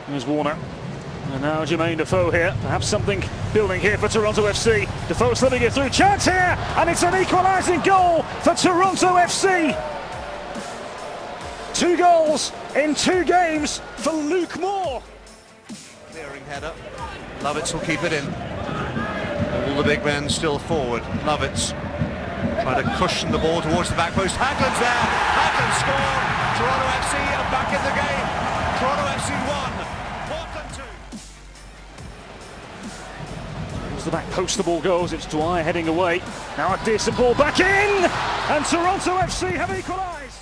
There's Warner. And now Jermain Defoe here. Perhaps something building here for Toronto FC. Defoe slipping it through. Chance here! And it's an equalising goal for Toronto FC. 2 goals in 2 games for Luke Moore. Clearing header. Lovitz will keep it in. All the big men still forward. Lovitz trying to cushion the ball towards the back post. Hagglund's there. Hagglund scored. Toronto FC are back in the game. Toronto FC 1. Portland 2. Towards the back post the ball goes. It's Dwyer heading away. Now a decent ball back in. And Toronto FC have equalised.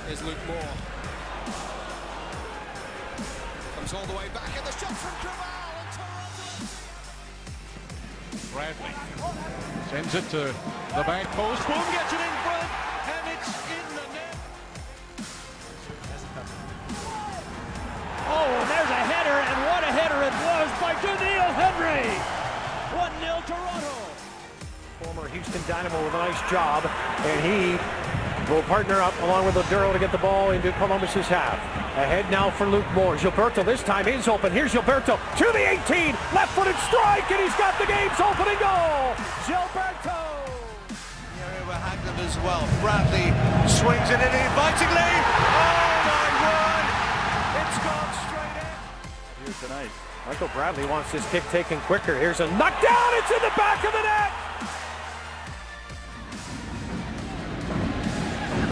Here's Luke Moore. Comes all the way back and the shot from Creavalle and Toronto FC. Bradley sends it to the back post. Boom, gets it in front, and it's in the net. Oh, there's a header, and what a header it was by Doneil. 1-0 Toronto. Former Houston Dynamo with a nice job, and he will partner up along with Oduro to get the ball into Columbus's half. Ahead now for Luke Moore. Gilberto this time is open. Here's Gilberto to the 18. Left-footed strike, and he's got the game's opening goal. Gilberto. The area where Hagglund as well. Bradley swings it in invitingly. Oh my word! It's gone straight in. Here tonight, Michael Bradley wants this kick taken quicker. Here's a knockdown. It's in the back of the net.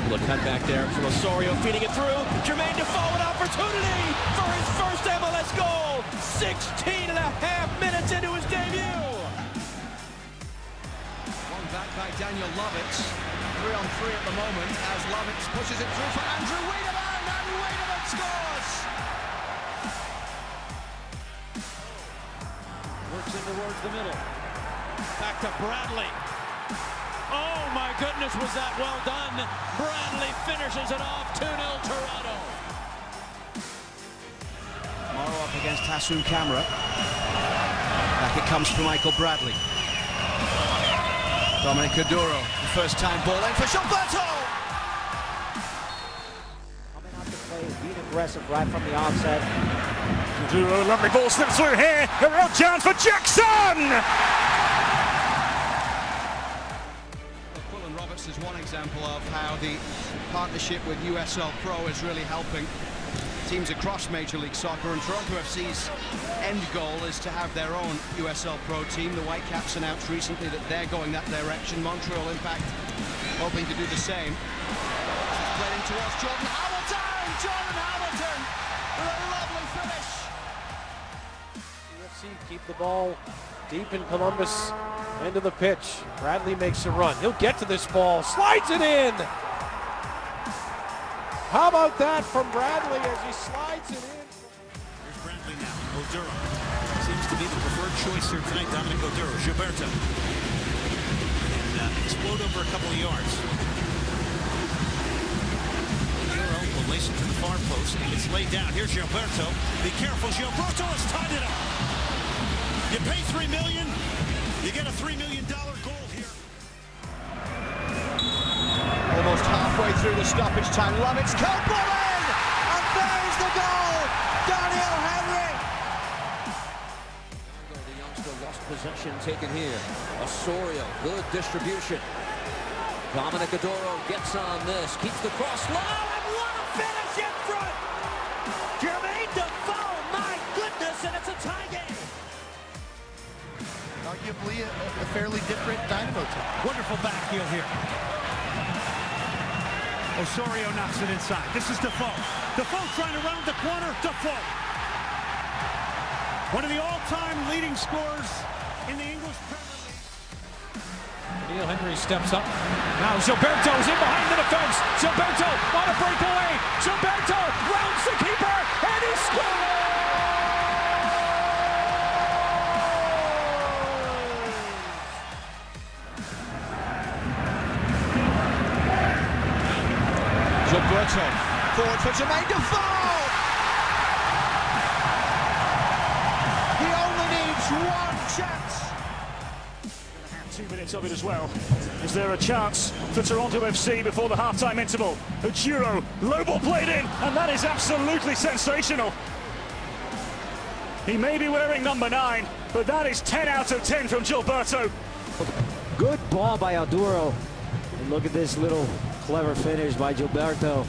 Look, cut back there from Osorio, feeding it through. Jermain Defoe, an opportunity for his first MLS goal. 16 and a half minutes into his debut. One back by Daniel Lovitz. 3-on-3 at the moment as Lovitz pushes it through for Andrew Wiedeman, and Wiedeman scores. Works in towards the middle. Back to Bradley. Oh my goodness, was that well done. Bradley finishes it off. 2-0 Toronto. Morrow up against Hassoun Camara. Back it comes for Michael Bradley. Dominic Oduro, the first time ball in for Gilberto. Coming out to play, being aggressive right from the offset. Oduro, lovely ball slipped through here. A real chance for Jackson. Is one example of how the partnership with USL Pro is really helping teams across Major League Soccer, and Toronto FC's end goal is to have their own USL Pro team. The Whitecaps announced recently that they're going that direction. Montreal, in fact, hoping to do the same. She's played in towards Jordan Hamilton! Jordan Hamilton with a lovely finish! UFC keep the ball deep in Columbus. End of the pitch. Bradley makes a run. He'll get to this ball. Slides it in. How about that from Bradley as he slides it in? Here's Bradley now. Oduro seems to be the preferred choice here tonight. Dominic Oduro. Gilberto. And explode over a couple of yards. Oduro will lace it to the far post, and it's laid down. Here's Gilberto. Be careful. Gilberto has tied it up. You pay $3 million. You get a $3 million goal here. Almost halfway through the stoppage time. Lovitz curled ball in! And there's the goal! Doneil Henry! The youngster lost possession taken here. Osorio, good distribution. Dominic Oduro gets on this, keeps the cross low, and what a finish in front! Jermain Defoe, my goodness, and it's a tie game. Arguably a fairly different Dynamo team. Wonderful backfield here. Osorio knocks it inside. This is Defoe. Defoe trying to round the corner. Defoe. One of the all-time leading scorers in the English Premier League. Doneil Henry steps up. Now Gilberto's in behind the defense. Gilberto on a breakaway. Gilberto rounds the keeper, and he scores! Gilberto, forward for Jermain Defoe! He only needs one chance! 2 minutes bit of it as well. Is there a chance for Toronto FC before the half-time interval? Ujiro, low ball played in, and that is absolutely sensational. He may be wearing number 9, but that is 10 out of 10 from Gilberto. Good ball by Alduro. And look at this little clever finish by Gilberto.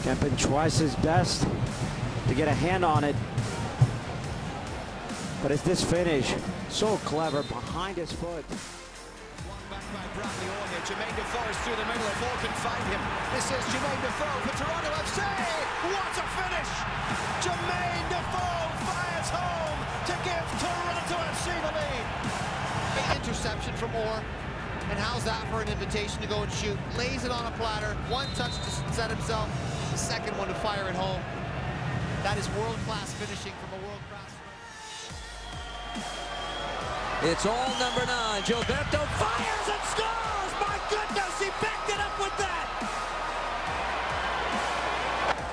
Kempen tries his best to get a hand on it. But it's this finish, so clever behind his foot. Back by Bradley Orr here. Jermain Defoe is through the middle. If Orr can find him. This is Jermain Defoe for Toronto FC. What a finish! Jermain Defoe fires home to give Toronto FC the lead. An interception from Orr. And how's that for an invitation to go and shoot? Lays it on a platter. One touch to set himself. The second one to fire it home. That is world-class finishing from a world-class. It's all number 9. Gilberto fires and scores! My goodness, he backed it up with that!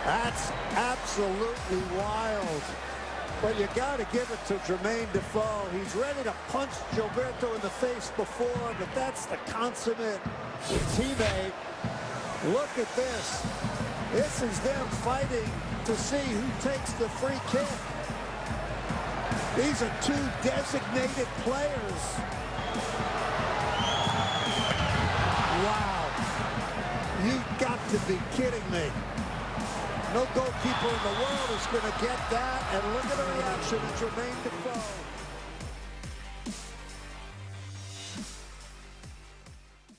That's absolutely wild. But you got to give it to Jermain Defoe. He's ready to punch Gilberto in the face before, but that's the consummate teammate. Look at this. This is them fighting to see who takes the free kick. These are 2 designated players. Wow. You've got to be kidding me. No goalkeeper in the world is going to get that. And look at the reaction of Jermain Defoe.